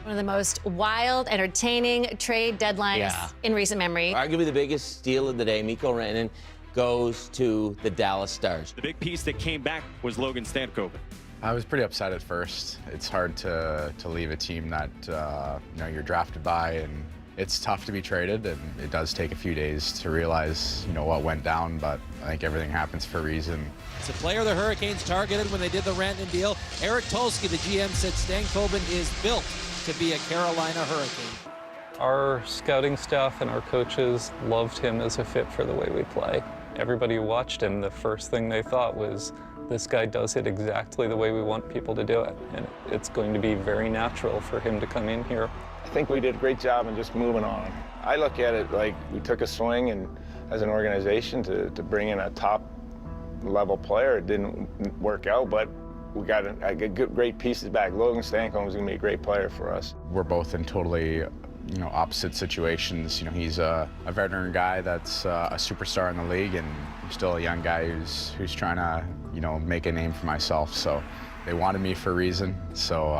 One of the most wild, entertaining trade deadlines in recent memory. Arguably the biggest steal of the day, Mikko Rantanen goes to the Dallas Stars. The big piece that came back was Logan Stankoven. I was pretty upset at first. It's hard to leave a team that you're drafted by, and it's tough to be traded, and it does take a few days to realize what went down, but I think everything happens for a reason. It's a player the Hurricanes targeted when they did the Rantanen deal. Eric Tulsky, the GM, said Stankoven is built to be a Carolina Hurricane. Our scouting staff and our coaches loved him as a fit for the way we play. Everybody who watched him, the first thing they thought was, this guy does it exactly the way we want people to do it. And it's going to be very natural for him to come in here. I think we did a great job in just moving on. I look at it like we took a swing, and as an organization to bring in a top level player. It didn't work out, but we got great pieces back. Logan Stankoven is going to be a great player for us. We're both in totally opposite situations. He's a veteran guy that's a superstar in the league, and I'm still a young guy who's trying to make a name for myself. So they wanted me for a reason. So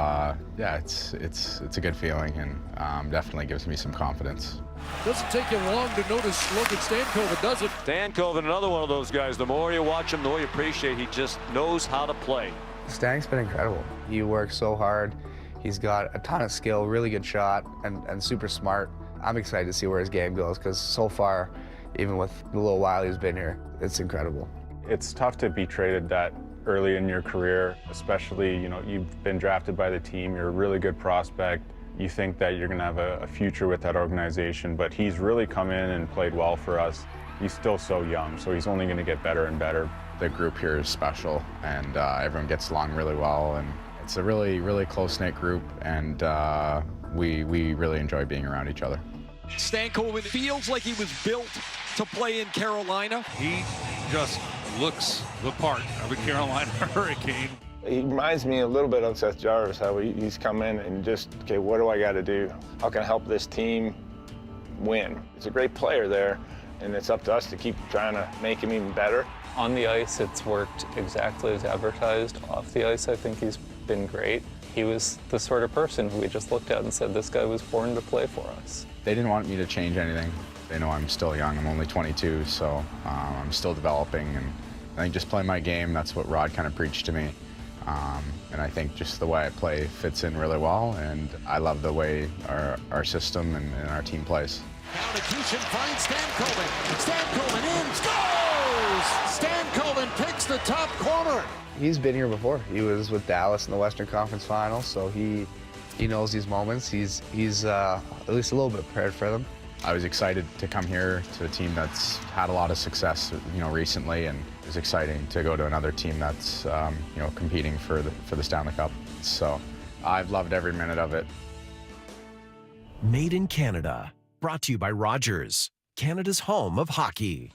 yeah, it's a good feeling, and definitely gives me some confidence. Doesn't take you long to notice Logan Stankoven, does it? Stankoven, another one of those guys. The more you watch him, the more you appreciate. He just knows how to play. Stank's been incredible. He works so hard. He's got a ton of skill, really good shot, and super smart. I'm excited to see where his game goes, because so far, even with the little while he's been here, it's incredible. It's tough to be traded that early in your career, especially, you've been drafted by the team, you're a really good prospect. You think that you're going to have a future with that organization, but he's really come in and played well for us. He's still so young, so he's only going to get better and better. The group here is special, and everyone gets along really well, and it's a really, really close-knit group, and we really enjoy being around each other. Stankoven feels like he was built to play in Carolina. He just looks the part of a Carolina Hurricane. He reminds me a little bit of Seth Jarvis, how he's come in and just, okay, what do I got to do? How can I help this team win? He's a great player there, and it's up to us to keep trying to make him even better. On the ice, it's worked exactly as advertised. Off the ice, I think he's been great. He was the sort of person who we just looked at and said, this guy was born to play for us. They didn't want me to change anything. They know I'm still young. I'm only 22, so I'm still developing, and I think just playing my game, that's what Rod kind of preached to me. And I think just the way I play fits in really well, and I love the way our system and our team plays. Down to Kishin, finds Stankoven. Stankoven in, scores! Stankoven picks the top corner. He's been here before. He was with Dallas in the Western Conference Finals, so he knows these moments. He's at least a little bit prepared for them. I was excited to come here to a team that's had a lot of success, recently, and it was exciting to go to another team that's, competing for the Stanley Cup. So I've loved every minute of it. Made in Canada, brought to you by Rogers, Canada's home of hockey.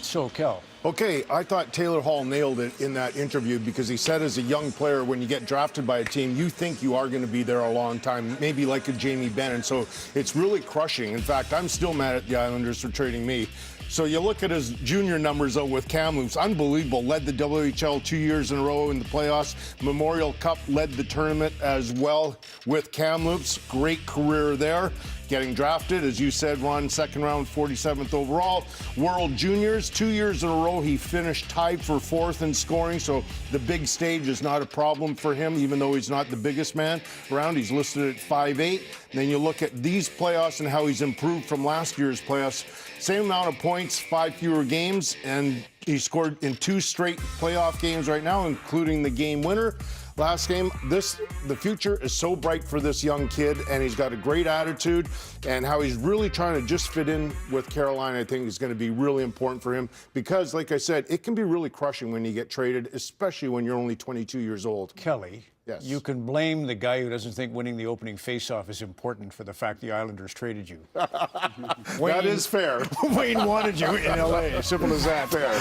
So, Kel. Okay, I thought Taylor Hall nailed it in that interview, because he said as a young player, when you get drafted by a team, you think you are going to be there a long time, maybe like a Jamie Benn, and so it's really crushing. In fact, I'm still mad at the Islanders for trading me. So you look at his junior numbers, though, with Kamloops, unbelievable. Led the WHL 2 years in a row in the playoffs. Memorial Cup, led the tournament as well with Kamloops. Great career there. Getting drafted, as you said, Ron, second round, 47th overall. World Juniors, 2 years in a row, he finished tied for fourth in scoring, so the big stage is not a problem for him, even though he's not the biggest man around. He's listed at 5'8". Then you look at these playoffs and how he's improved from last year's playoffs. Same amount of points, 5 fewer games, and he scored in 2 straight playoff games right now, including the game winner last game. The future is so bright for this young kid, and he's got a great attitude, and how he's really trying to just fit in with Carolina, I think, is going to be really important for him, because, like I said, it can be really crushing when you get traded, especially when you're only 22 years old. Kelly, yes. You can blame the guy who doesn't think winning the opening faceoff is important for the fact the Islanders traded you. That is fair. Wayne wanted you in L.A. Simple as that. Fair.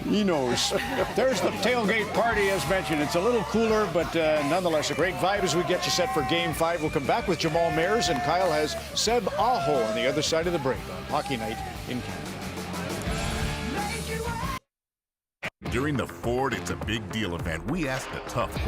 He knows. There's the tailgate party, as mentioned. It's a little cooler, but nonetheless, a great vibe as we get you set for Game 5. We'll come back with Jamal Mayers, and Kyle has Seb Aho on the other side of the break on Hockey Night in Canada. During the Ford It's a Big Deal event, we asked the tough